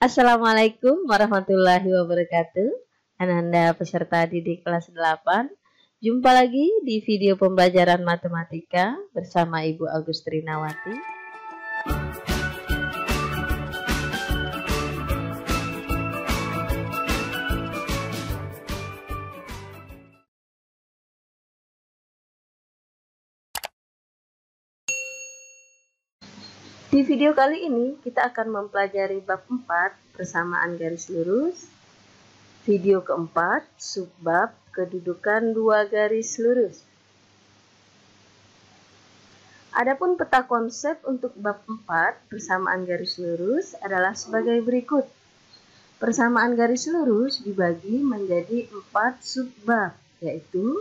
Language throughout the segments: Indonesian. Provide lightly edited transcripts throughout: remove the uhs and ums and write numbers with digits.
Assalamualaikum warahmatullahi wabarakatuh. Ananda peserta didik kelas 8. Jumpa lagi di video pembelajaran matematika bersama Ibu Agustrinawati. Di video kali ini kita akan mempelajari bab 4 persamaan garis lurus. Video keempat, subbab kedudukan dua garis lurus. Adapun peta konsep untuk bab 4 persamaan garis lurus adalah sebagai berikut. Persamaan garis lurus dibagi menjadi 4 subbab, yaitu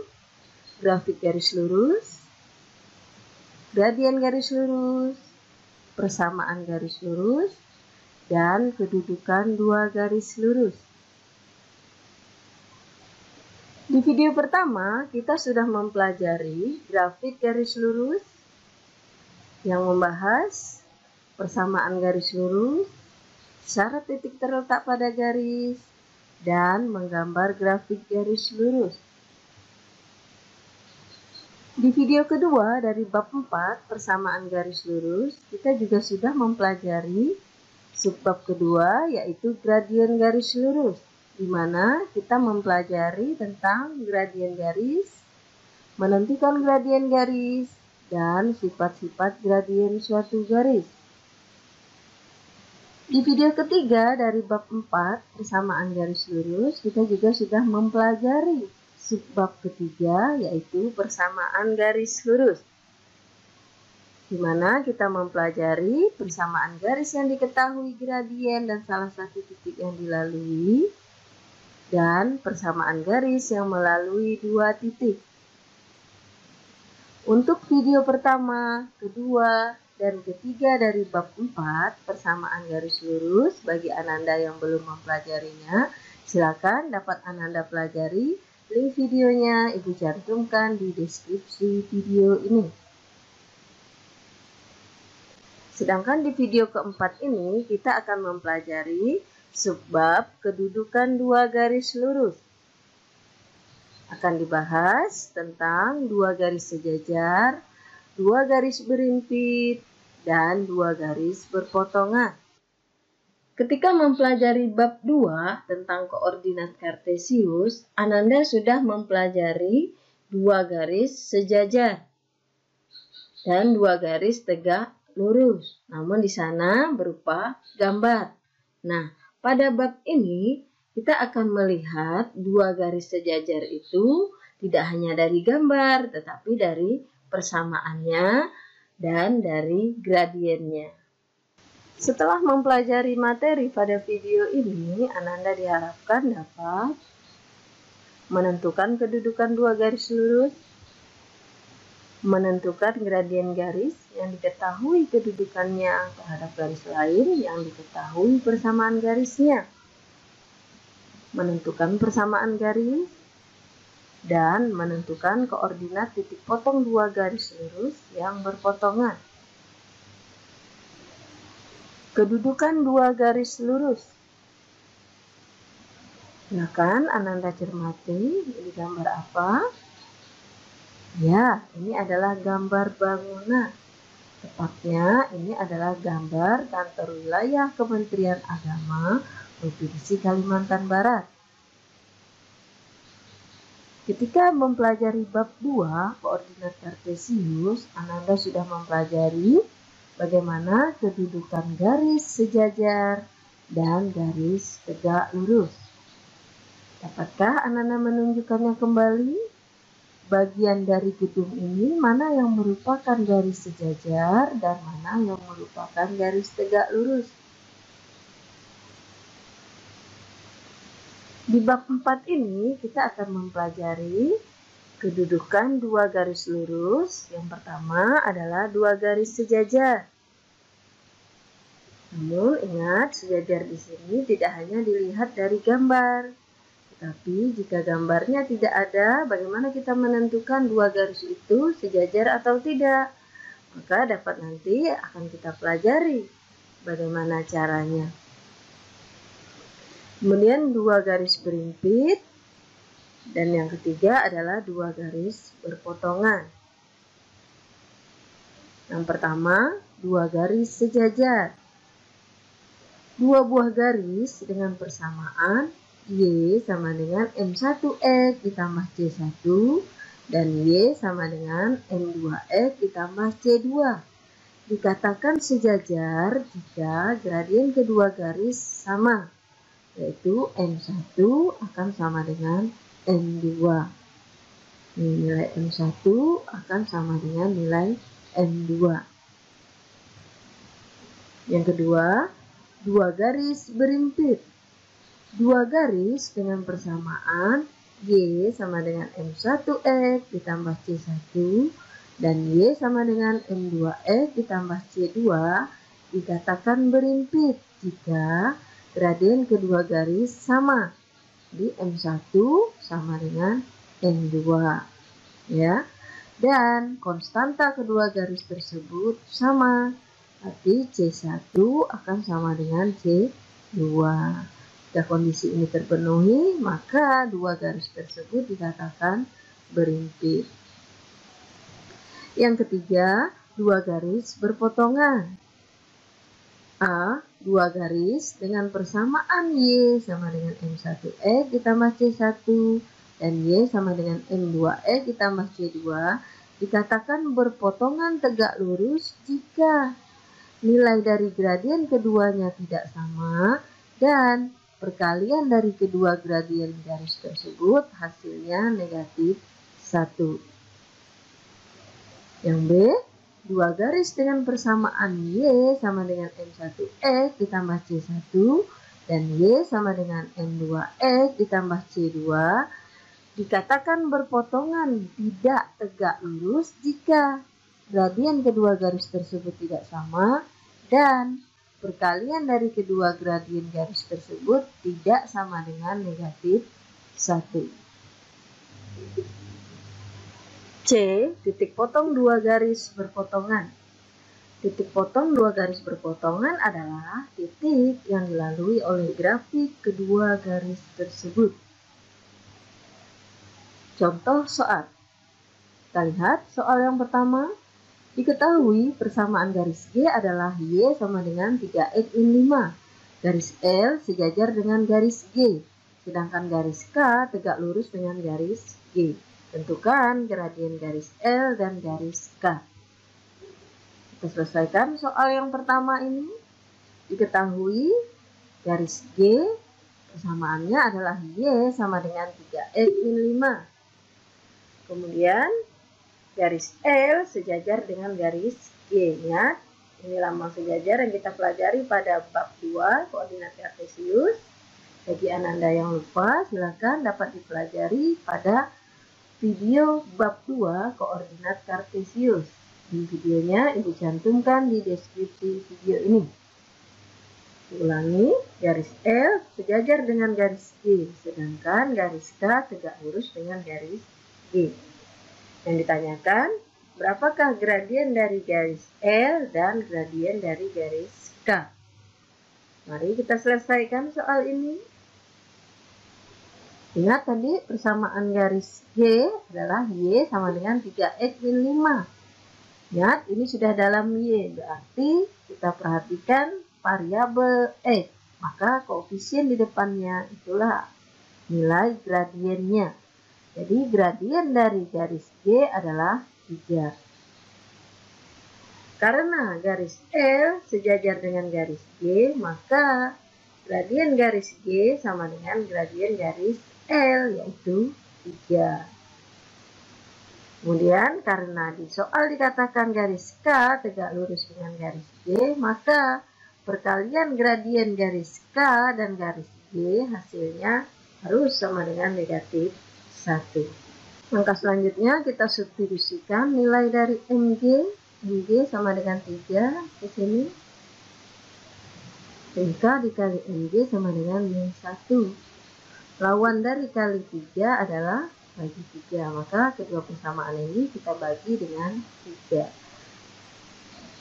grafik garis lurus, gradien garis lurus, persamaan garis lurus, dan kedudukan dua garis lurus. Di video pertama, kita sudah mempelajari grafik garis lurus yang membahas persamaan garis lurus, syarat titik terletak pada garis, dan menggambar grafik garis lurus. Di video kedua dari bab 4 persamaan garis lurus, kita juga sudah mempelajari subbab kedua, yaitu gradien garis lurus, di mana kita mempelajari tentang gradien garis, menentukan gradien garis, dan sifat-sifat gradien suatu garis. Di video ketiga dari bab 4 persamaan garis lurus, kita juga sudah mempelajari subbab ketiga, yaitu persamaan garis lurus, di mana kita mempelajari persamaan garis yang diketahui gradien dan salah satu titik yang dilalui, dan persamaan garis yang melalui dua titik. Untuk video pertama, kedua, dan ketiga dari bab 4 persamaan garis lurus, bagi Ananda yang belum mempelajarinya, silakan dapat Ananda pelajari. Link videonya Ibu cantumkan di deskripsi video ini. Sedangkan di video keempat ini kita akan mempelajari subbab kedudukan dua garis lurus. Akan dibahas tentang dua garis sejajar, dua garis berimpit, dan dua garis berpotongan. Ketika mempelajari bab 2 tentang koordinat kartesius, Ananda sudah mempelajari dua garis sejajar dan dua garis tegak lurus. Namun di sana berupa gambar. Nah, pada bab ini kita akan melihat dua garis sejajar itu tidak hanya dari gambar, tetapi dari persamaannya dan dari gradiennya. Setelah mempelajari materi pada video ini, Ananda diharapkan dapat menentukan kedudukan dua garis lurus, menentukan gradien garis yang diketahui kedudukannya terhadap garis lain yang diketahui persamaan garisnya, menentukan persamaan garis, dan menentukan koordinat titik potong dua garis lurus yang berpotongan. Kedudukan dua garis lurus. Silakan Ananda cermati, ini gambar apa? Ya, ini adalah gambar bangunan. Tepatnya ini adalah gambar kantor wilayah Kementerian Agama Provinsi Kalimantan Barat. Ketika mempelajari bab 2 koordinat kartesius, Ananda sudah mempelajari bagaimana kedudukan garis sejajar dan garis tegak lurus. Dapatkah Ananda menunjukkannya kembali? Bagian dari gedung ini mana yang merupakan garis sejajar dan mana yang merupakan garis tegak lurus? Di bab 4 ini kita akan mempelajari kedudukan dua garis lurus. Yang pertama adalah dua garis sejajar. Namun ingat, sejajar di sini tidak hanya dilihat dari gambar. Tetapi jika gambarnya tidak ada, bagaimana kita menentukan dua garis itu sejajar atau tidak? Maka dapat nanti akan kita pelajari bagaimana caranya. Kemudian 2 garis berimpit. Dan yang ketiga adalah 2 garis berpotongan. Yang pertama, 2 garis sejajar. 2 buah garis dengan persamaan Y sama dengan M1X ditambah C1 dan Y sama dengan M2X ditambah C2. Dikatakan sejajar jika gradien kedua garis sama, yaitu M1 akan sama dengan M2. Nilai M1 akan sama dengan nilai M2. Yang kedua, 2 garis berimpit. 2 garis dengan persamaan Y sama dengan M1X ditambah C1 dan Y sama dengan M2X ditambah C2 dikatakan berimpit jika gradien kedua garis sama. Di M1 sama dengan M2 ya. Dan konstanta kedua garis tersebut sama. Berarti C1 akan sama dengan C2. Jika kondisi ini terpenuhi, maka 2 garis tersebut dikatakan berimpit. Yang ketiga, 2 garis berpotongan. A, 2 garis dengan persamaan Y sama dengan M1X ditambah C1 dan Y sama dengan M2X ditambah C2 dikatakan berpotongan tegak lurus jika nilai dari gradien keduanya tidak sama dan perkalian dari kedua gradien garis tersebut hasilnya negatif 1. Yang B, 2 garis dengan persamaan Y sama dengan M1X ditambah C1 dan Y sama dengan M2X ditambah C2 dikatakan berpotongan tidak tegak lurus jika gradien kedua garis tersebut tidak sama dan perkalian dari kedua gradien garis tersebut tidak sama dengan negatif 1. C, titik potong 2 garis berpotongan. Titik potong 2 garis berpotongan adalah titik yang dilalui oleh grafik kedua garis tersebut. Contoh soal. Kita lihat soal yang pertama. Diketahui persamaan garis G adalah Y sama dengan 3X min 5. Garis L sejajar dengan garis G. Sedangkan garis K tegak lurus dengan garis G. Tentukan gradien garis L dan garis K. Kita selesaikan soal yang pertama ini. Diketahui garis G persamaannya adalah Y sama dengan 3X min 5. Kemudian garis L sejajar dengan garis G. Ya. Ini lambang sejajar yang kita pelajari pada bab 2 koordinat kartesius. Bagi Anda yang lupa, silakan dapat dipelajari pada video bab 2 koordinat kartesius. Di videonya Ibu cantumkan di deskripsi video ini. Ulangi, garis L sejajar dengan garis G, sedangkan garis K tegak lurus dengan garis G. Yang ditanyakan, berapakah gradien dari garis L dan gradien dari garis K? Mari kita selesaikan soal ini. Ingat tadi persamaan garis G adalah Y sama dengan 3X min 5. Ingat, ini sudah dalam Y, berarti kita perhatikan variabel X. Maka koefisien di depannya itulah nilai gradiennya. Jadi gradien dari garis G adalah 3. Karena garis L sejajar dengan garis G, maka gradien garis G sama dengan gradien garis L, yaitu 3. Kemudian karena di soal dikatakan garis K tegak lurus dengan garis G, maka perkalian gradien garis K dan garis G hasilnya harus sama dengan negatif 1. Langkah selanjutnya kita substitusikan nilai dari MG sama dengan 3 di sini. MK dikali MG sama dengan min 1. Lawan dari kali 3 adalah bagi 3. Maka kedua persamaan ini kita bagi dengan 3.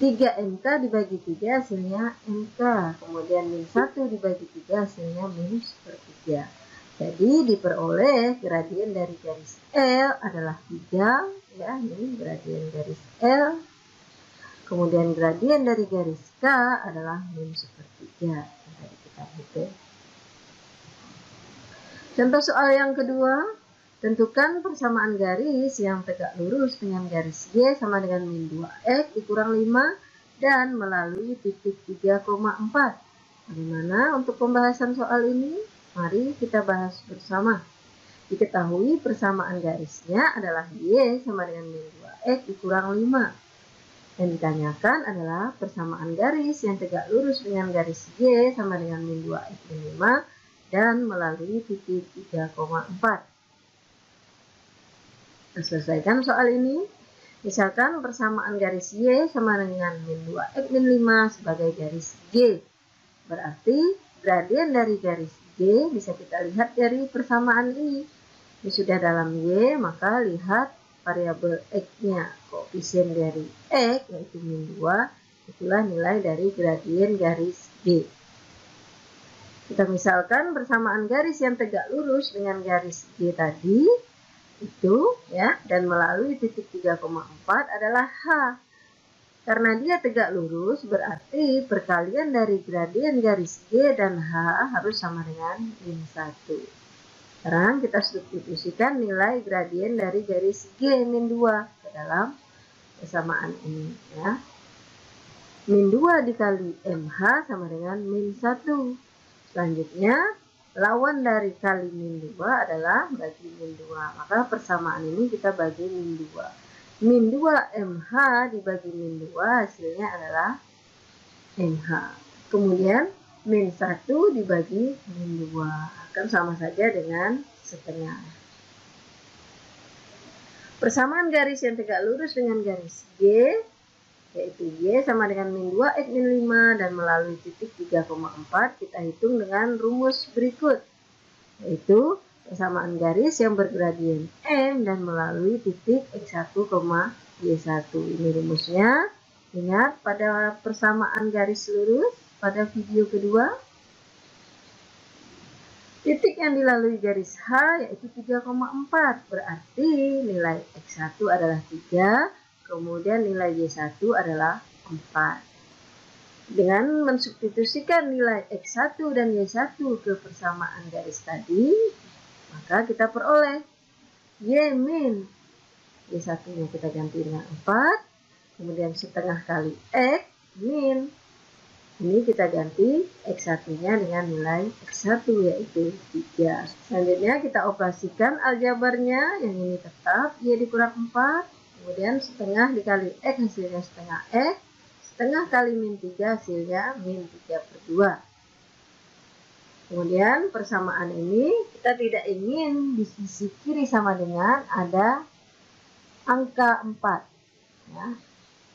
3MK dibagi 3 hasilnya MK. Kemudian min 1 dibagi 3 hasilnya min sepertiga. Jadi diperoleh gradien dari garis L adalah 3. Ya, ini gradien garis L. Kemudian gradien dari garis K adalah min sepertiga. Tadi kita hitung. Contoh soal yang kedua, tentukan persamaan garis yang tegak lurus dengan garis Y sama dengan min 2X dikurang 5 dan melalui titik 3,4. Bagaimana untuk pembahasan soal ini? Mari kita bahas bersama. Diketahui persamaan garisnya adalah Y sama dengan min 2X dikurang 5. Yang ditanyakan adalah persamaan garis yang tegak lurus dengan garis Y sama dengan min 2X min 5 dan melalui titik 3,4. Selesaikan soal ini. Misalkan persamaan garis Y sama dengan min 2X min 5 sebagai garis G. Berarti gradien dari garis G bisa kita lihat dari persamaan ini. Ini sudah dalam Y, maka lihat variabel X-nya. Koefisien dari X yaitu min 2, itulah nilai dari gradien garis G. Kita misalkan persamaan garis yang tegak lurus dengan garis G tadi itu ya, dan melalui titik 3,4 adalah H. Karena dia tegak lurus berarti perkalian dari gradien garis G dan H harus sama dengan min 1. Sekarang kita substitusikan nilai gradien dari garis G min 2 ke dalam persamaan ini ya. Min 2 dikali MH sama dengan min 1. Selanjutnya, lawan dari kali min 2 adalah bagi min 2. Maka persamaan ini kita bagi min 2. Min 2 MH dibagi min 2 hasilnya adalah MH. Kemudian, min 1 dibagi min 2. Akan sama saja dengan setengah. Persamaan garis yang tegak lurus dengan garis G yaitu Y sama dengan min 2X min 5 dan melalui titik 3,4 kita hitung dengan rumus berikut, yaitu persamaan garis yang bergradien M dan melalui titik X1, Y1. Ini rumusnya. Ingat pada persamaan garis lurus pada video kedua, titik yang dilalui garis H yaitu 3,4, berarti nilai X1 adalah 3. Kemudian nilai Y1 adalah 4. Dengan mensubstitusikan nilai X1 dan Y1 ke persamaan garis tadi, maka kita peroleh Y min Y1-nya kita ganti dengan 4. Kemudian setengah kali X min. Ini kita ganti X1-nya dengan nilai X1 yaitu 3. Selanjutnya kita operasikan aljabarnya. Yang ini tetap Y dikurang 4. Kemudian setengah dikali X hasilnya setengah X. Setengah kali min 3 hasilnya min 3/2. Kemudian persamaan ini kita tidak ingin di sisi kiri sama dengan ada angka 4. Ya.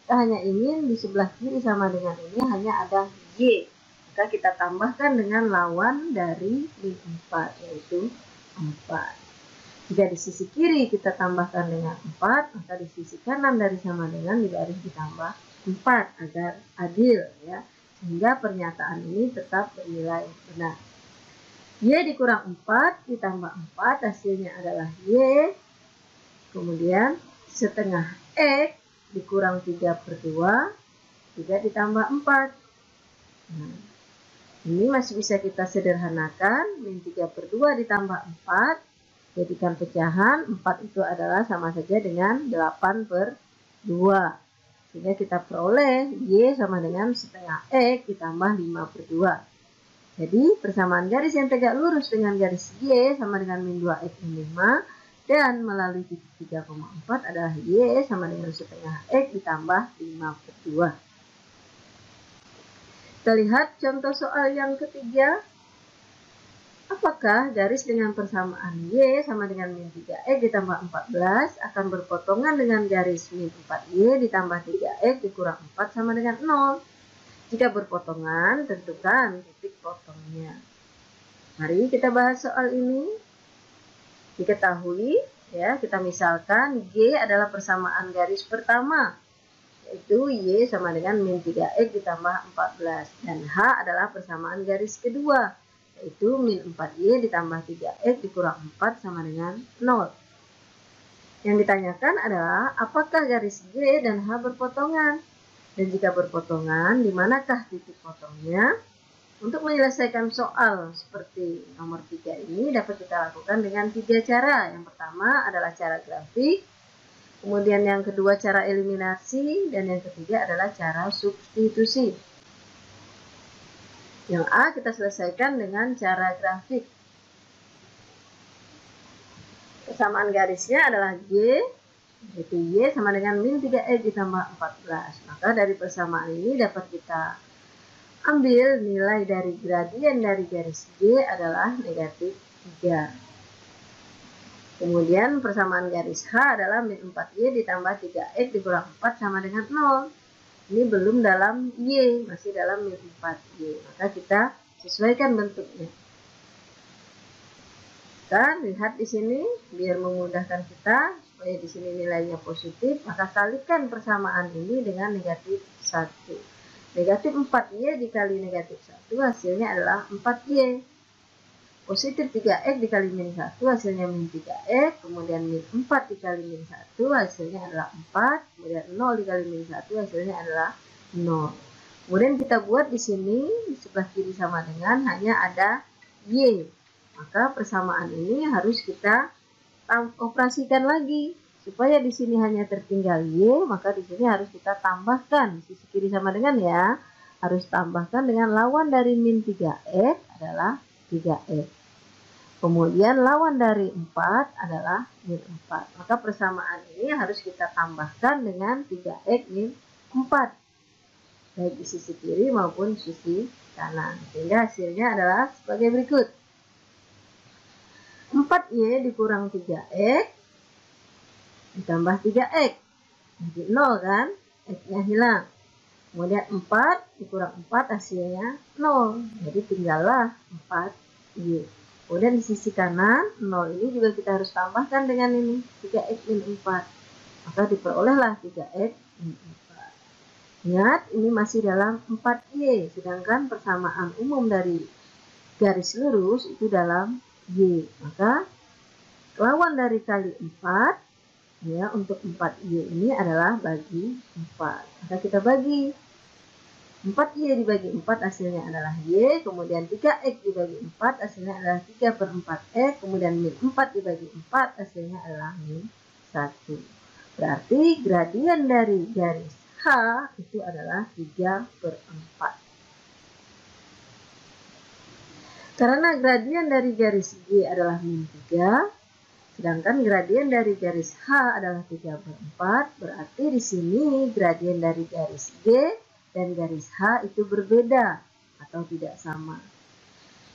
Kita hanya ingin di sebelah kiri sama dengan ini hanya ada Y. Maka kita tambahkan dengan lawan dari min 4 yaitu 4. Jika di sisi kiri kita tambahkan dengan 4, maka di sisi kanan dari sama dengan juga harus ditambah 4 agar adil ya. Sehingga pernyataan ini tetap bernilai benar. Y dikurang 4 ditambah 4 hasilnya adalah Y. Kemudian setengah X dikurang 3/2 juga ditambah 4. Nah, ini masih bisa kita sederhanakan. Min 3/2 ditambah 4. Jadikan pecahan, 4 itu adalah sama saja dengan 8/2. Sehingga kita peroleh Y sama dengan setengah X ditambah 5/2. Jadi persamaan garis yang tegak lurus dengan garis Y sama dengan min 2X min 5. Dan melalui titik 3,4 adalah Y sama dengan setengah X ditambah 5/2. Kita lihat contoh soal yang ketiga. Apakah garis dengan persamaan Y sama dengan min 3X ditambah 14 akan berpotongan dengan garis min 4Y ditambah 3X dikurang 4 sama dengan 0? Jika berpotongan, tentukan titik potongnya. Mari kita bahas soal ini. Diketahui, ya, kita misalkan G adalah persamaan garis pertama. yaitu Y sama dengan min 3X ditambah 14. Dan H adalah persamaan garis kedua, yaitu min 4Y ditambah 3X dikurang 4 sama dengan 0. Yang ditanyakan adalah apakah garis G dan H berpotongan? Dan jika berpotongan, di manakah titik potongnya? Untuk menyelesaikan soal seperti nomor 3 ini dapat kita lakukan dengan 3 cara. Yang pertama adalah cara grafik, kemudian yang kedua cara eliminasi, dan yang ketiga adalah cara substitusi. Yang A kita selesaikan dengan cara grafik. Persamaan garisnya adalah G, yaitu Y sama dengan min 3X ditambah 14. Maka dari persamaan ini dapat kita ambil nilai dari gradien dari garis G adalah negatif 3. Kemudian persamaan garis H adalah min 4Y ditambah 3X dikurang 4 sama dengan 0. Ini belum dalam Y, masih dalam min 4Y. Maka kita sesuaikan bentuknya. Kita lihat di sini, biar memudahkan kita, supaya di sini nilainya positif, maka kalikan persamaan ini dengan negatif 1. Negatif 4Y dikali negatif 1 hasilnya adalah 4Y. Positif 3X dikali min 1 hasilnya min 3X. Kemudian min 4 dikali min 1 hasilnya adalah 4. Kemudian 0 dikali min 1 hasilnya adalah 0. Kemudian kita buat di sini di sebelah kiri sama dengan hanya ada Y. Maka persamaan ini harus kita operasikan lagi. Supaya di sini hanya tertinggal Y, maka di sini harus kita tambahkan. Sisi kiri sama dengan ya. Harus tambahkan dengan lawan dari min 3X adalah 3X. Kemudian lawan dari 4 adalah min 4. Maka persamaan ini harus kita tambahkan dengan 3X min 4. Baik di sisi kiri maupun sisi kanan. Sehingga hasilnya adalah sebagai berikut. 4Y dikurang 3X ditambah 3X. Jadi 0 kan? X-nya hilang. Kemudian 4 dikurang 4 hasilnya 0. Jadi tinggallah 4Y. Kemudian di sisi kanan 0 ini juga kita harus tambahkan dengan ini 3X min 4. Maka diperolehlah 3X min 4. Ingat ini masih dalam 4Y. Sedangkan persamaan umum dari garis lurus itu dalam Y. Maka lawan dari kali 4 ya, untuk 4Y ini adalah bagi 4. Maka kita bagi 4Y dibagi 4 hasilnya adalah Y. Kemudian 3X dibagi 4 hasilnya adalah 3/4X. Kemudian min 4 dibagi 4 hasilnya adalah min 1. Berarti gradien dari garis H itu adalah 3/4. Karena gradien dari garis G adalah min 3, sedangkan gradien dari garis H adalah 3/4, berarti di sini gradien dari garis G dan garis H itu berbeda atau tidak sama.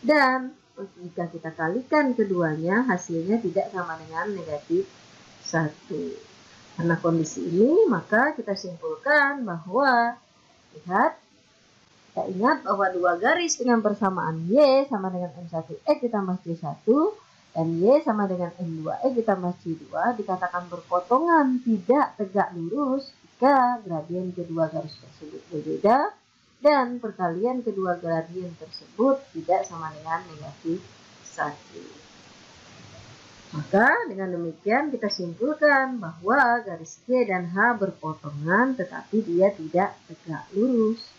Dan jika kita kalikan keduanya, hasilnya tidak sama dengan negatif 1. Karena kondisi ini, maka kita simpulkan bahwa, lihat, kita ingat bahwa dua garis dengan persamaan Y sama dengan M1X ditambah C1 dan Y sama dengan M2X ditambah C2 dikatakan berpotongan tidak tegak lurus jika gradien kedua garis tersebut berbeda dan perkalian kedua gradien tersebut tidak sama dengan negatif 1. Maka dengan demikian kita simpulkan bahwa garis G dan H berpotongan tetapi dia tidak tegak lurus.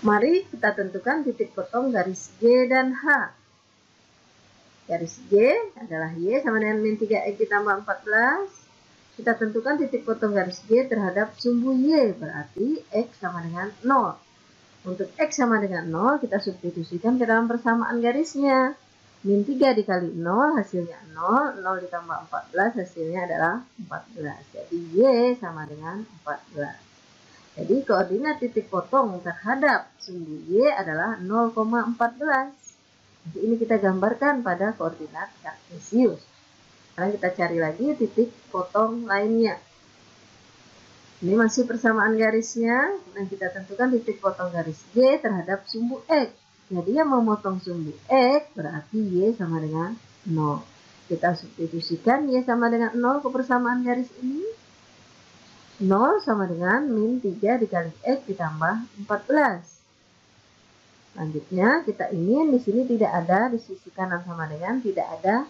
Mari kita tentukan titik potong garis G dan H. Garis G adalah Y sama dengan min 3X ditambah 14. Kita tentukan titik potong garis G terhadap sumbu Y, berarti X sama dengan 0. Untuk X sama dengan 0, kita substitusikan ke dalam persamaan garisnya. Min 3 dikali 0, hasilnya 0. 0 ditambah 14, hasilnya adalah 14. Jadi Y sama dengan 14. Jadi koordinat titik potong terhadap sumbu Y adalah 0,14. Nanti ini kita gambarkan pada koordinat kartesius. Sekarang kita cari lagi titik potong lainnya. Ini masih persamaan garisnya. Dan kita tentukan titik potong garis G terhadap sumbu X. Jadi yang memotong sumbu X berarti Y sama dengan 0. Kita substitusikan Y sama dengan 0 ke persamaan garis ini. 0 sama dengan min 3 dikali X ditambah 14. Selanjutnya kita ingin di sini tidak ada, di sisi kanan sama dengan tidak ada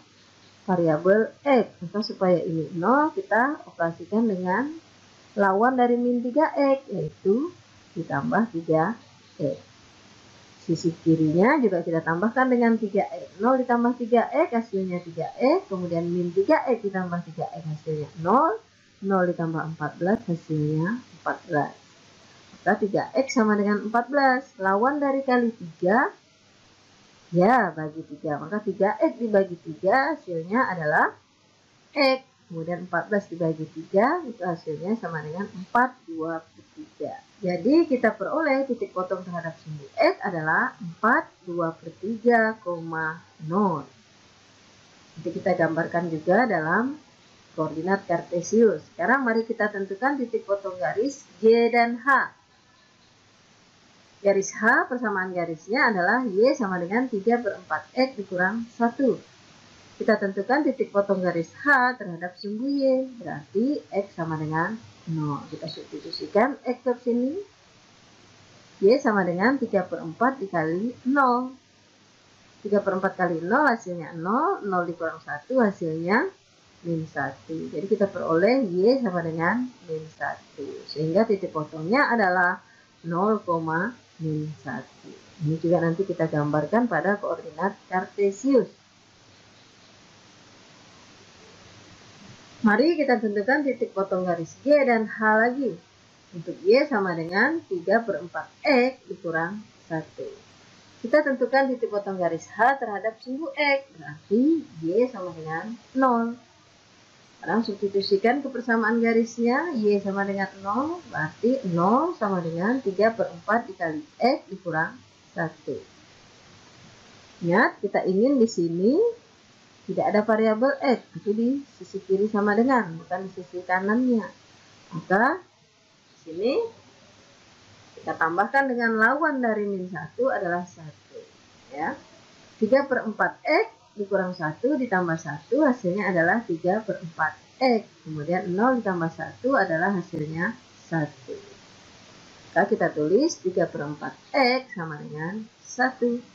variabel X. Maka supaya ini 0 kita operasikan dengan lawan dari min 3X, yaitu ditambah 3X. Sisi kirinya juga kita tambahkan dengan 3X. 0 ditambah 3X hasilnya 3X. Kemudian min 3X ditambah 3X hasilnya 0. 0 ditambah 14 hasilnya 14. Maka 3X sama dengan 14. Lawan dari kali 3, ya bagi 3. Maka 3X dibagi 3 hasilnya adalah X. Kemudian 14 dibagi 3 itu hasilnya sama dengan 4 2 per 3. Jadi kita peroleh titik potong terhadap sumbu X adalah 4 2 per 3, 0. Nanti kita gambarkan juga dalam koordinat kartesius. Sekarang mari kita tentukan titik potong garis Y dan H. Garis H persamaan garisnya adalah Y sama dengan 3 per 4X dikurang 1. Kita tentukan titik potong garis H terhadap sumbu Y. Berarti X sama dengan 0. Kita substitusikan X ke sini. Y sama dengan 3 per 4 dikali 0. 3 per 4 kali 0 hasilnya 0. 0 dikurang 1 hasilnya min 1. Jadi kita peroleh Y sama dengan min 1. Sehingga titik potongnya adalah 0, min 1. Ini juga nanti kita gambarkan pada koordinat kartesius. Mari kita tentukan titik potong garis Y dan H lagi. Untuk Y sama dengan 3 per 4X dikurang 1. Kita tentukan titik potong garis H terhadap sumbu X. Berarti Y sama dengan 0. Sekarang substitusikan kebersamaan garisnya. Y sama dengan 0. Berarti 0 sama dengan 3 per 4 dikali X dikurang 1. Ingat, kita ingin di sini tidak ada variabel X, itu di sisi kiri sama dengan, bukan di sisi kanannya. Maka di sini kita tambahkan dengan lawan dari min 1 adalah 1. Ya. 3 per 4X dikurang 1 ditambah 1 hasilnya adalah 3 per 4X. Kemudian 0 ditambah 1 adalah hasilnya 1. Maka kita tulis 3 per 4X sama dengan 1.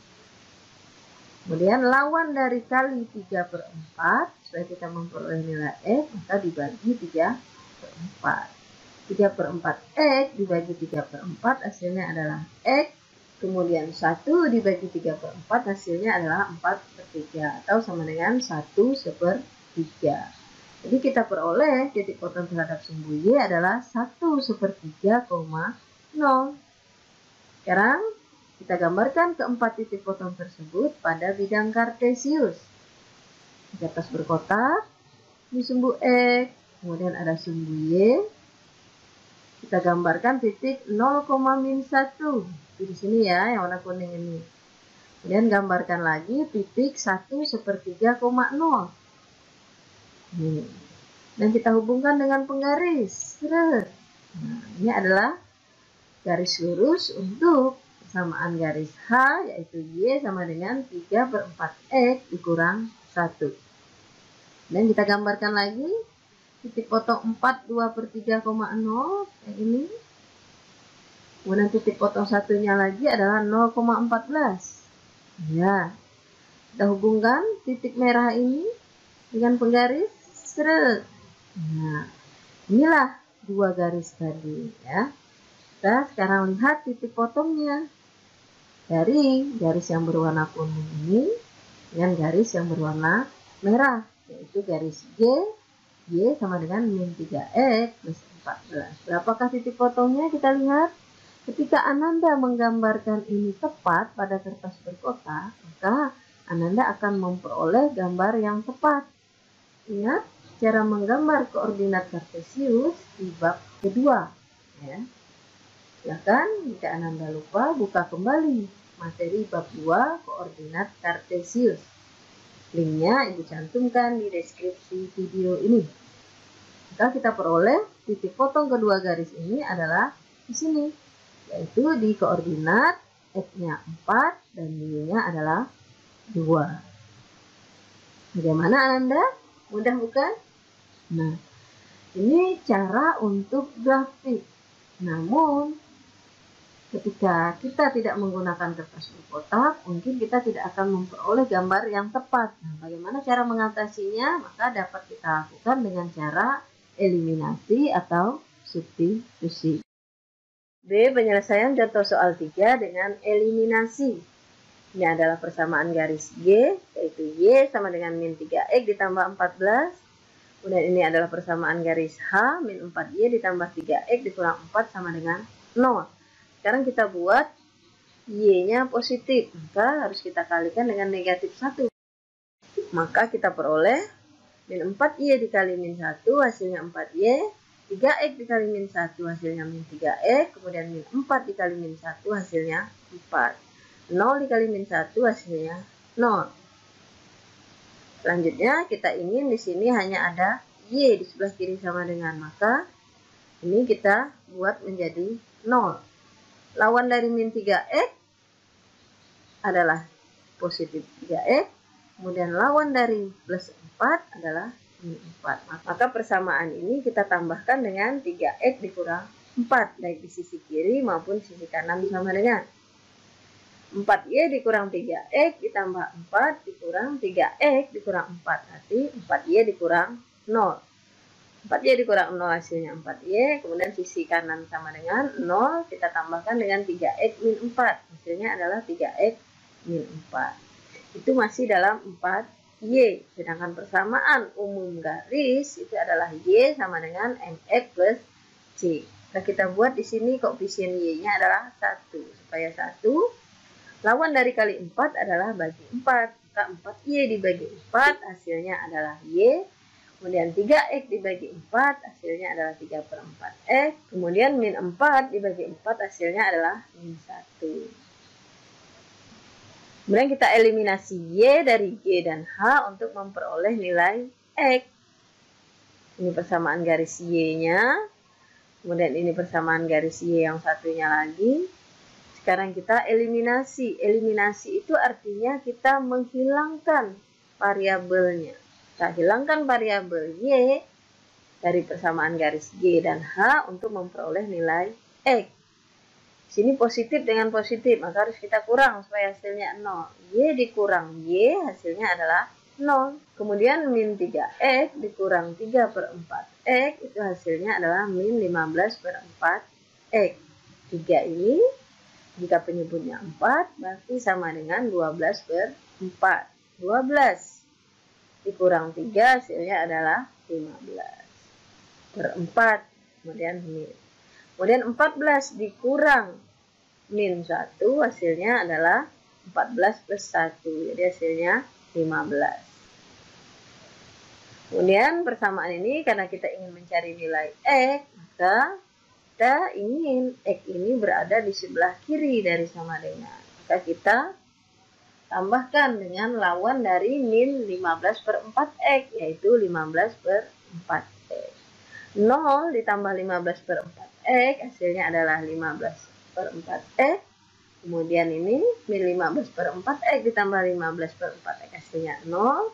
Kemudian lawan dari kali 3 per 4, supaya kita memperoleh nilai X, maka dibagi 3 per 4. 3 per 4X dibagi 3 per 4 hasilnya adalah X. Kemudian 1 dibagi 3 per 4 hasilnya adalah 4 per 3. Atau sama dengan 1 sepertiga. Jadi kita peroleh titik potong terhadap sumbu Y adalah 1 sepertiga, 0. Sekarang kita gambarkan keempat titik potong tersebut pada bidang kartesius. Di atas berkotak, di sumbu X, kemudian ada sumbu Y. Kita gambarkan titik 0, min 1. Di sini ya, yang warna kuning ini. Kemudian gambarkan lagi titik 1 sepertiga, 0. Ini. Dan kita hubungkan dengan penggaris. Nah, ini adalah garis lurus untuk persamaan garis H, yaitu Y sama dengan 3 per 4X dikurang 1. Dan kita gambarkan lagi titik potong 4 2 per 3,0 kayak ini. Kemudian titik potong satunya lagi adalah 0,14. Ya, kita hubungkan titik merah ini dengan penggaris seret. Nah, inilah dua garis tadi ya. Kita sekarang lihat titik potongnya dari garis yang berwarna kuning ini dengan garis yang berwarna merah, yaitu garis Y sama dengan min 3X plus 14. Berapakah titik potongnya? Kita lihat. Ketika Ananda menggambarkan ini tepat pada kertas berkotak, maka Ananda akan memperoleh gambar yang tepat. Ingat, cara menggambar koordinat kartesius di bab kedua. Ya. Silakan, jika Ananda lupa, buka kembali materi bab 2 koordinat kartesius. Linknya Ibu cantumkan di deskripsi video ini. Maka kita peroleh titik potong kedua garis ini adalah di sini, yaitu di koordinat X-nya 4 dan Y-nya adalah 2. Bagaimana Ananda? Mudah bukan? Nah, ini cara untuk grafik. Namun, ketika kita tidak menggunakan kertas berkotak, mungkin kita tidak akan memperoleh gambar yang tepat. Nah, bagaimana cara mengatasinya? Maka dapat kita lakukan dengan cara eliminasi atau substitusi. B. Penyelesaian contoh soal 3 dengan eliminasi. Ini adalah persamaan garis G, yaitu Y sama dengan min 3X ditambah 14. Kemudian ini adalah persamaan garis H, min 4Y ditambah 3X dikurang 4 sama dengan 0. Sekarang kita buat Y-nya positif, maka harus kita kalikan dengan negatif 1. Maka kita peroleh min 4Y dikali min 1 hasilnya 4Y, 3X dikali min 1 hasilnya min 3X, kemudian min 4 dikali min 1 hasilnya 4. 0 dikali min 1 hasilnya 0. Selanjutnya kita ingin di sini hanya ada Y di sebelah kiri sama dengan, maka ini kita buat menjadi 0. Lawan dari min 3X adalah positif 3X, kemudian lawan dari plus 4 adalah min 4. Maka persamaan ini kita tambahkan dengan 3X dikurang 4, baik di sisi kiri maupun sisi kanan sama dengan 4Y dikurang 3X ditambah 4 dikurang 3X dikurang 4. Berarti 4Y dikurang 0. 4Y dikurang 0 hasilnya 4Y. Kemudian sisi kanan sama dengan 0. Kita tambahkan dengan 3X min 4. Hasilnya adalah 3X min 4. Itu masih dalam 4Y. Sedangkan persamaan umum garis itu adalah Y sama dengan MX plus C. Nah, kita buat di sini koefisien Y-nya adalah 1. Supaya 1. Lawan dari kali 4 adalah bagi 4. Maka 4Y dibagi 4 hasilnya adalah Y. Kemudian 3X dibagi 4 hasilnya adalah 3/4X. Kemudian min 4 dibagi 4 hasilnya adalah min 1. Kemudian kita eliminasi Y dari G dan H untuk memperoleh nilai X. Ini persamaan garis Y-nya. Kemudian ini persamaan garis Y yang satunya lagi. Sekarang kita eliminasi. Eliminasi itu artinya kita menghilangkan variabelnya. Kita hilangkan variabel Y dari persamaan garis G dan H untuk memperoleh nilai X. Sini positif dengan positif, maka harus kita kurang supaya hasilnya 0. Y dikurang Y hasilnya adalah 0. Kemudian min 3X dikurang 3/4X itu hasilnya adalah min 15/4X. 3 ini jika penyebutnya 4, berarti sama dengan 12/4. 12 dikurang 3 hasilnya adalah 15/4. Kemudian min. Kemudian 14 dikurang min 1 hasilnya adalah 14 plus 1. Jadi hasilnya 15. Kemudian persamaan ini karena kita ingin mencari nilai X, maka kita ingin X ini berada di sebelah kiri dari sama dengan. Maka kita tambahkan dengan lawan dari min 15/4X, yaitu 15/4X. 0 ditambah 15/4X, hasilnya adalah 15/4X. Kemudian ini min 15/4X ditambah 15/4X, hasilnya 0.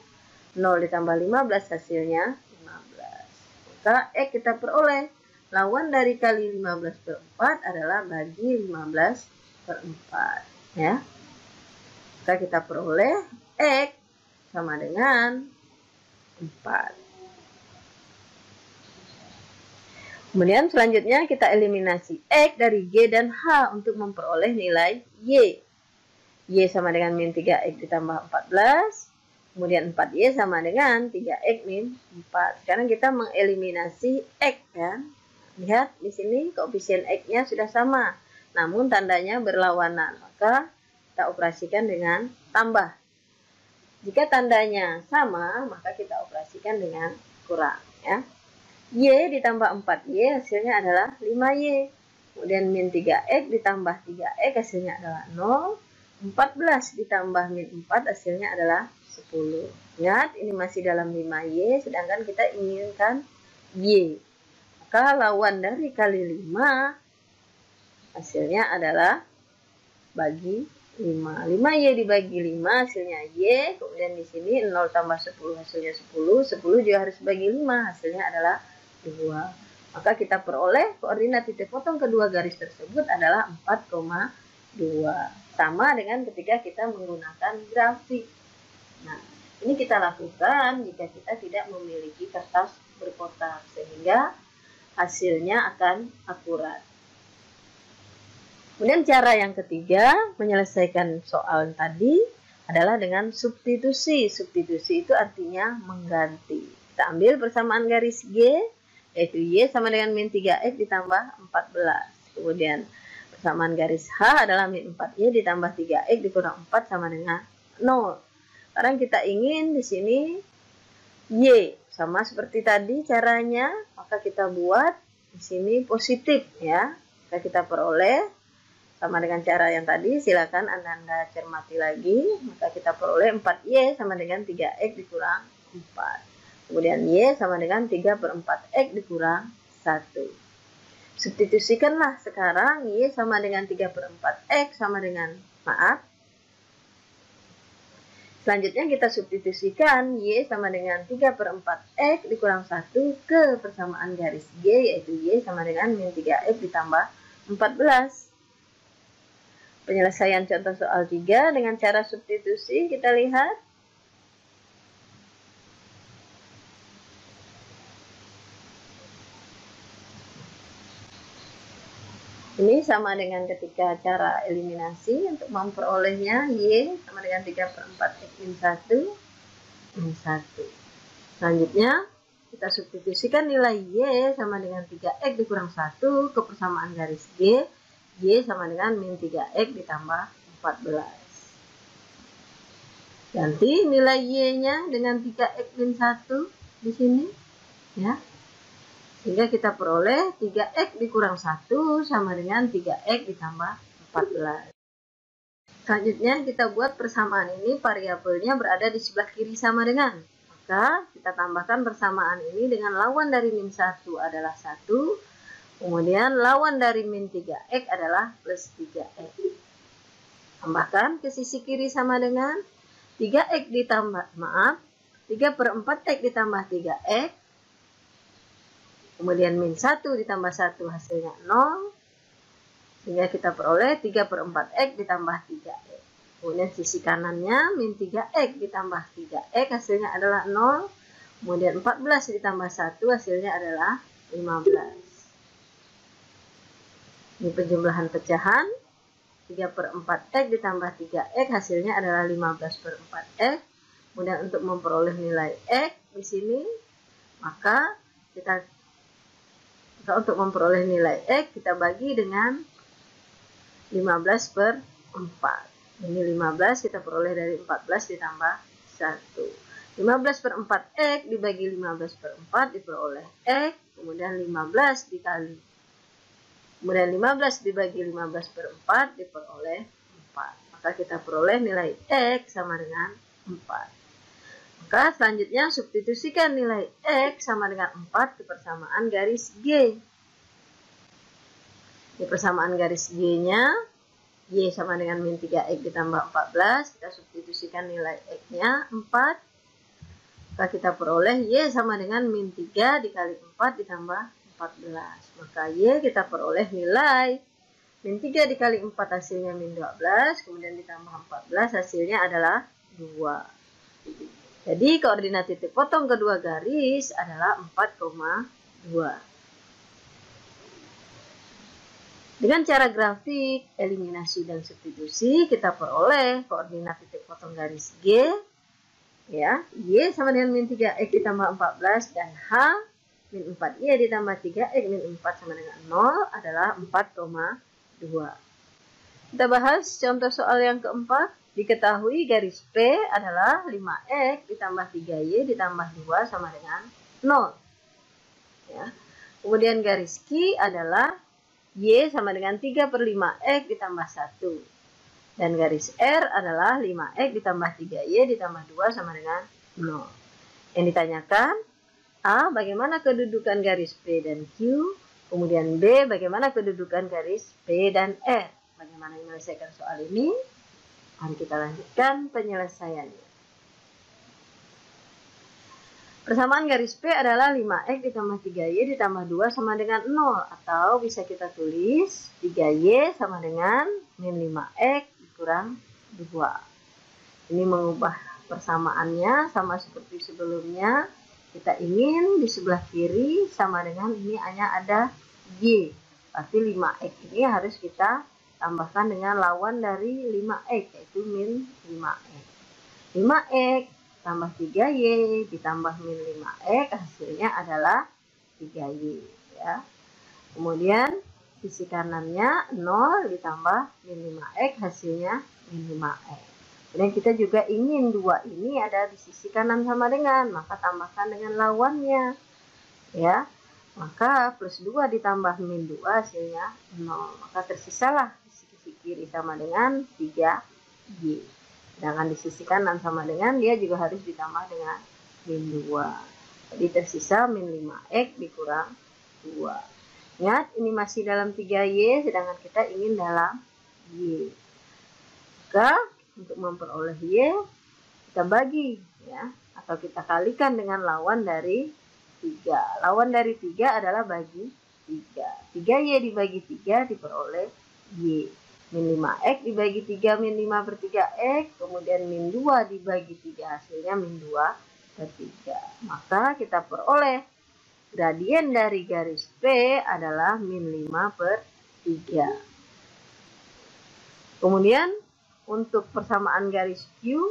0 ditambah 15, hasilnya 15. Maka X kita peroleh. Lawan dari kali 15/4 adalah bagi 15/4. Ya. Maka kita peroleh X sama dengan 4. Kemudian selanjutnya kita eliminasi X dari G dan H untuk memperoleh nilai Y. Y sama dengan min 3X ditambah 14. Kemudian 4Y sama dengan 3X min 4. Sekarang kita mengeliminasi X kan. Lihat di sini koefisien X-nya sudah sama. Namun tandanya berlawanan. Maka kita operasikan dengan tambah. Jika tandanya sama, maka kita operasikan dengan kurang. Ya. Y ditambah 4Y hasilnya adalah 5Y. Kemudian min 3X ditambah 3X hasilnya adalah 0. 14 ditambah min 4 hasilnya adalah 10. Ingat, ini masih dalam 5Y, sedangkan kita inginkan Y. Maka lawan dari kali 5 hasilnya adalah bagi 5. 5Y dibagi 5 hasilnya Y. Kemudian di sini 0 tambah 10 hasilnya 10. 10 juga harus bagi 5 hasilnya adalah 2. Maka kita peroleh koordinat titik potong kedua garis tersebut adalah 4,2. Sama dengan ketika kita menggunakan grafik. Nah, ini kita lakukan jika kita tidak memiliki kertas berkotak, sehingga hasilnya akan akurat. Kemudian cara yang ketiga menyelesaikan soal tadi adalah dengan substitusi. Substitusi itu artinya mengganti. Kita ambil persamaan garis G, yaitu Y sama dengan min 3X ditambah 14. Kemudian persamaan garis H adalah min 4Y ditambah 3X dikurang 4 sama dengan 0. Sekarang kita ingin di sini Y sama seperti tadi caranya, maka kita buat di sini positif ya. Maka kita peroleh sama dengan cara yang tadi, silakan Anda cermati lagi. Maka kita peroleh 4Y sama dengan 3X dikurang 4. Kemudian Y sama dengan 3/4X dikurang 1. Substitusikanlah sekarang Y sama dengan 3/4X sama dengan, selanjutnya kita substitusikan Y sama dengan 3/4X dikurang 1 ke persamaan garis G, yaitu Y sama dengan min 3X ditambah 14. Penyelesaian contoh soal 3 dengan cara substitusi kita lihat. Ini sama dengan ketika cara eliminasi untuk memperolehnya Y sama dengan 3/4X min 1 min 1. Selanjutnya kita substitusikan nilai Y sama dengan 3X dikurang 1 ke persamaan garis G. Y sama dengan min 3X ditambah 14. Ganti nilai Y-nya dengan 3X min 1 di sini. Ya. Sehingga kita peroleh 3X dikurang 1 sama dengan 3X ditambah 14. Selanjutnya kita buat persamaan ini variabelnya berada di sebelah kiri sama dengan. Maka kita tambahkan persamaan ini dengan lawan dari min 1 adalah 1. Kemudian lawan dari min 3X adalah plus 3X. Tambahkan ke sisi kiri sama dengan 3X ditambah, 3/4X ditambah 3X. Kemudian min 1 ditambah 1 hasilnya 0. Sehingga kita peroleh 3/4X ditambah 3X. Kemudian sisi kanannya min 3X ditambah 3X hasilnya adalah 0. Kemudian 14 ditambah 1 hasilnya adalah 15. Ini penjumlahan pecahan. 3/4X ditambah 3X hasilnya adalah 15/4X. Kemudian untuk memperoleh nilai X di sini, maka untuk memperoleh nilai X kita bagi dengan 15/4. Ini 15 kita peroleh dari 14 ditambah 1. 15/4X dibagi 15/4 diperoleh X. Kemudian 15 dikali. Kemudian 15 dibagi 15/4 diperoleh 4. Maka kita peroleh nilai X sama dengan 4. Maka selanjutnya substitusikan nilai X sama dengan 4 ke persamaan garis G. Di persamaan garis G-nya, Y sama dengan min 3X ditambah 14. Kita substitusikan nilai X-nya 4. Maka kita peroleh Y sama dengan min 3 dikali 4 ditambah 14. Maka Y kita peroleh nilai min 3 dikali 4 hasilnya min 12. Kemudian ditambah 14 hasilnya adalah 2. Jadi koordinat titik potong kedua garis adalah 4,2. Dengan cara grafik, eliminasi dan substitusi kita peroleh koordinat titik potong garis G. Ya, Y sama dengan min 3X ditambah 14 dan H min 4Y ditambah 3X min 4 sama dengan 0 adalah 4,2. Kita bahas contoh soal yang keempat. Diketahui garis P adalah 5X ditambah 3Y ditambah 2 sama dengan 0. Ya. Kemudian garis Q adalah Y sama dengan 3/5X ditambah 1. Dan garis R adalah 5X ditambah 3Y ditambah 2 sama dengan 0. Yang ditanyakan, A. Bagaimana kedudukan garis P dan Q? Kemudian B. Bagaimana kedudukan garis P dan R? Bagaimana menyelesaikan soal ini? Mari kita lanjutkan penyelesaiannya. Persamaan garis P adalah 5X ditambah 3Y ditambah 2 sama dengan 0. Atau bisa kita tulis 3Y sama dengan min 5X dikurang 2. Ini mengubah persamaannya sama seperti sebelumnya. Kita ingin di sebelah kiri sama dengan ini hanya ada Y. Berarti 5X ini harus kita tambahkan dengan lawan dari 5X, yaitu min 5X. 5X tambah 3Y ditambah min 5X hasilnya adalah 3Y. Ya. Kemudian sisi kanannya 0 ditambah min 5X hasilnya min 5X. Kemudian kita juga ingin 2 ini ada di sisi kanan sama dengan, maka tambahkan dengan lawannya. Ya. Maka plus 2 ditambah min 2 hasilnya 0. Maka tersisalah di sisi kiri sama dengan 3Y. Sedangkan di sisi kanan sama dengan dia juga harus ditambah dengan min 2. Jadi tersisa min 5X dikurang 2. Ingat ini masih dalam 3Y sedangkan kita ingin dalam Y. Maka untuk memperoleh Y kita bagi ya, atau kita kalikan dengan lawan dari 3. Lawan dari 3 adalah bagi 3. 3Y dibagi 3 diperoleh Y. Min 5X dibagi 3 min 5 per 3X. Kemudian min 2 dibagi 3 hasilnya min 2 per 3. Maka kita peroleh gradien dari garis P adalah min 5 per 3. Kemudian untuk persamaan garis Q,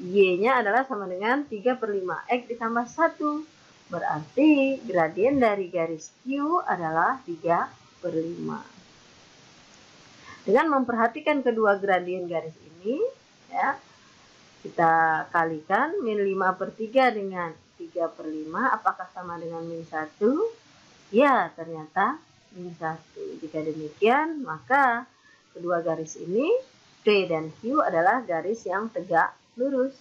Y-nya adalah sama dengan 3 per 5X ditambah 1. Berarti gradien dari garis Q adalah 3 per 5. Dengan memperhatikan kedua gradien garis ini, ya, kita kalikan min 5 per 3 dengan 3 per 5, apakah sama dengan min 1? Ya, ternyata min 1. Jika demikian, maka kedua garis ini, P dan Q adalah garis yang tegak lurus.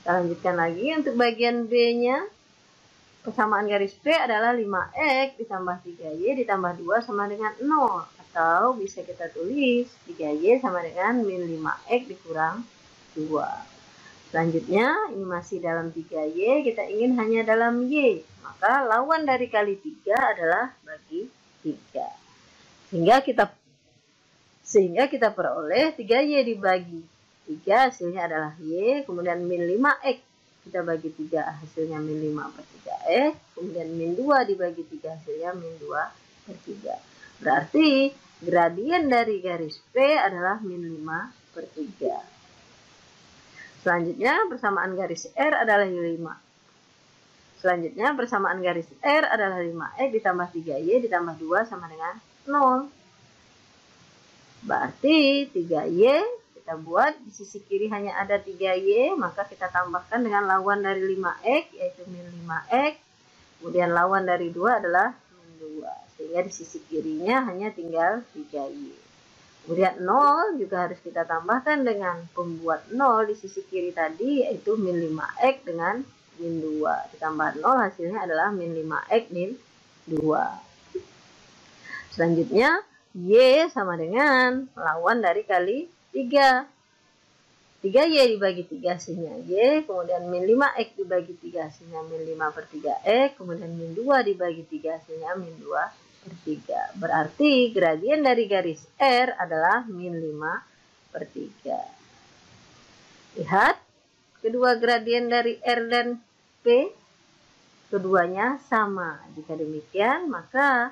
Kita lanjutkan lagi untuk bagian B-nya. Persamaan garis P adalah 5X ditambah 3Y ditambah 2 sama dengan 0. Atau bisa kita tulis 3Y sama dengan min 5X dikurang 2. Selanjutnya ini masih dalam 3Y, kita ingin hanya dalam Y. Maka lawan dari kali 3 adalah bagi 3. Sehingga kita peroleh 3Y dibagi 3 hasilnya adalah Y. Kemudian min 5X kita bagi 3 hasilnya min 5 per 3X. Kemudian min 2 dibagi 3 hasilnya min 2 per 3. Berarti gradien dari garis P adalah min 5 per 3. Selanjutnya persamaan garis R adalah 5. Selanjutnya persamaan garis R adalah 5X ditambah 3Y ditambah 2 sama dengan 0. Berarti 3Y kita buat di sisi kiri hanya ada 3Y, maka kita tambahkan dengan lawan dari 5X yaitu min 5X. Kemudian lawan dari 2 adalah min 2. Sehingga di sisi kirinya hanya tinggal 3Y. Kemudian 0 juga harus kita tambahkan dengan pembuat 0 di sisi kiri tadi yaitu min 5X dengan min 2. Ditambah 0 hasilnya adalah min 5X min 2. Selanjutnya Y sama dengan lawan dari kali 3. 3Y dibagi 3 hasilnya Y. Kemudian min 5X dibagi 3 hasilnya min 5 per 3X. Kemudian min 2 dibagi 3 hasilnya min 2 per 3. Berarti gradien dari garis R adalah min 5 per 3. Lihat kedua gradien dari R dan P. Keduanya sama. Jika demikian maka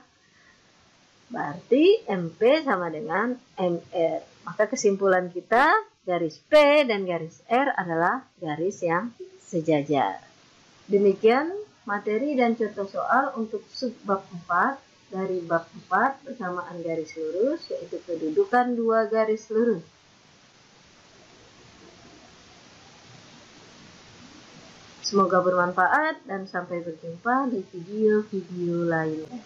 berarti MP sama dengan MR. Maka kesimpulan kita garis P dan garis R adalah garis yang sejajar. Demikian materi dan contoh soal untuk subbab 4 dari bab 4 persamaan garis lurus, yaitu kedudukan dua garis lurus. Semoga bermanfaat dan sampai berjumpa di video-video lainnya.